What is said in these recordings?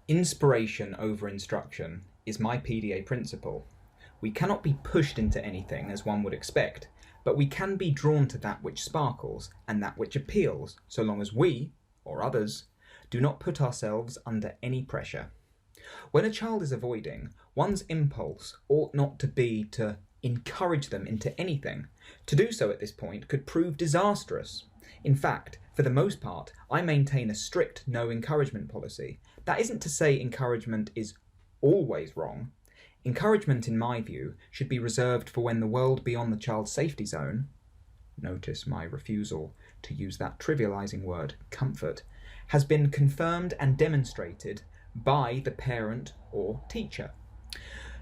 Inspiration over instruction is my PDA principle. We cannot be pushed into anything as one would expect, but we can be drawn to that which sparkles and that which appeals, so long as we, or others, do not put ourselves under any pressure. When a child is avoiding, one's impulse ought not to be to encourage them into anything. To do so at this point could prove disastrous. In fact, for the most part, I maintain a strict no encouragement policy. That isn't to say encouragement is always wrong. Encouragement, in my view, should be reserved for when the world beyond the child's safety zone, notice my refusal to use that trivializing word, comfort, has been confirmed and demonstrated by the parent or teacher.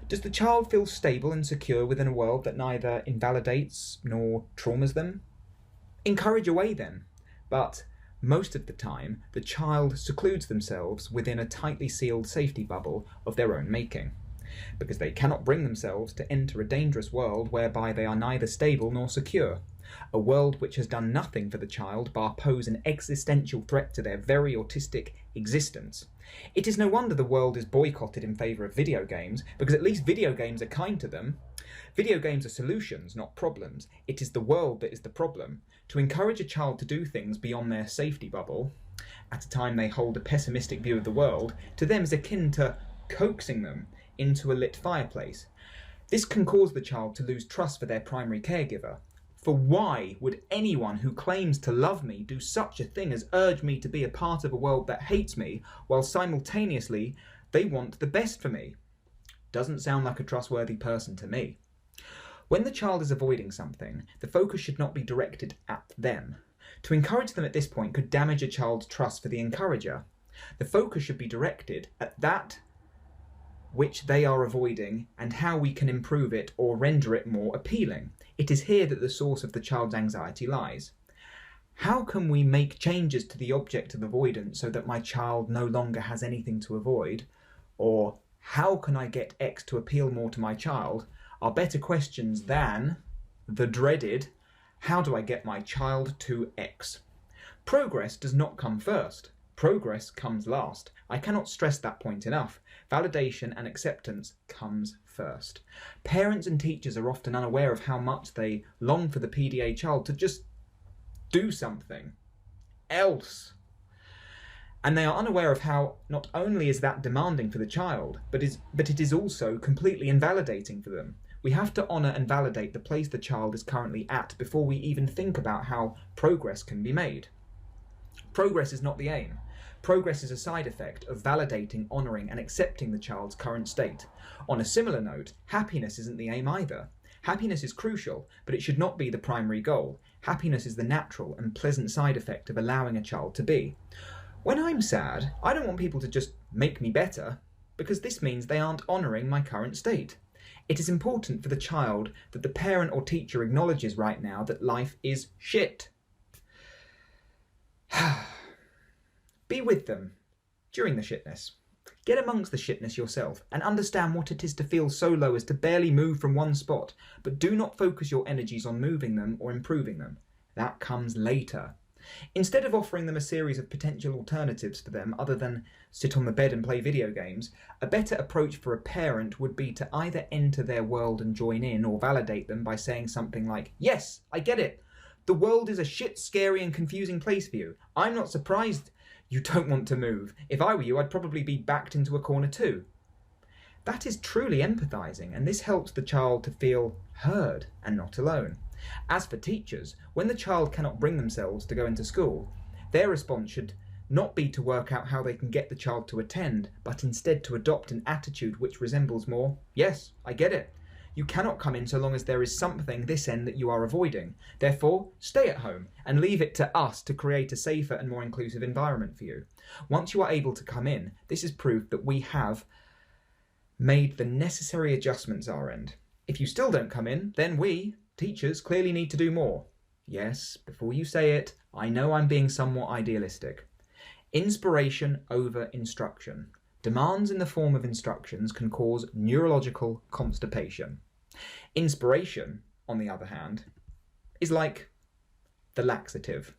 Does the child feel stable and secure within a world that neither invalidates nor traumas them? Encourage away then, but most of the time the child secludes themselves within a tightly sealed safety bubble of their own making, because they cannot bring themselves to enter a dangerous world whereby they are neither stable nor secure, a world which has done nothing for the child bar pose an existential threat to their very autistic existence. It is no wonder the world is boycotted in favour of video games, because at least video games are kind to them. Video games are solutions, not problems. It is the world that is the problem. To encourage a child to do things beyond their safety bubble, at a time they hold a pessimistic view of the world, to them is akin to coaxing them into a lit fireplace. This can cause the child to lose trust for their primary caregiver. For why would anyone who claims to love me do such a thing as urge me to be a part of a world that hates me, while simultaneously they want the best for me? Doesn't sound like a trustworthy person to me. When the child is avoiding something, the focus should not be directed at them. To encourage them at this point could damage a child's trust for the encourager. The focus should be directed at that which they are avoiding and how we can improve it or render it more appealing. It is here that the source of the child's anxiety lies. How can we make changes to the object of avoidance so that my child no longer has anything to avoid? Or how can I get X to appeal more to my child? Are better questions than the dreaded, how do I get my child to X? Progress does not come first. Progress comes last. I cannot stress that point enough. Validation and acceptance comes first. Parents and teachers are often unaware of how much they long for the PDA child to just do something else. And they are unaware of how not only is that demanding for the child, but it is also completely invalidating for them. We have to honour and validate the place the child is currently at before we even think about how progress can be made. Progress is not the aim. Progress is a side effect of validating, honouring and accepting the child's current state. On a similar note, happiness isn't the aim either. Happiness is crucial, but it should not be the primary goal. Happiness is the natural and pleasant side effect of allowing a child to be. When I'm sad, I don't want people to just make me better, because this means they aren't honouring my current state. It is important for the child that the parent or teacher acknowledges right now that life is shit. Be with them during the shitness. Get amongst the shitness yourself and understand what it is to feel so low as to barely move from one spot, but do not focus your energies on moving them or improving them. That comes later. Instead of offering them a series of potential alternatives for them other than sit on the bed and play video games, a better approach for a parent would be to either enter their world and join in or validate them by saying something like, "Yes, I get it. The world is a shit, scary and confusing place for you. I'm not surprised you don't want to move. If I were you, I'd probably be backed into a corner too." That is truly empathising, and this helps the child to feel heard and not alone. As for teachers, when the child cannot bring themselves to go into school, their response should not be to work out how they can get the child to attend, but instead to adopt an attitude which resembles more, "Yes, I get it. You cannot come in so long as there is something this end that you are avoiding. Therefore, stay at home and leave it to us to create a safer and more inclusive environment for you. Once you are able to come in, this is proof that we have made the necessary adjustments our end. If you still don't come in, then we, teachers, clearly need to do more." Yes, before you say it, I know I'm being somewhat idealistic. Inspiration over instruction. Demands in the form of instructions can cause neurological constipation. Inspiration, on the other hand, is like the laxative.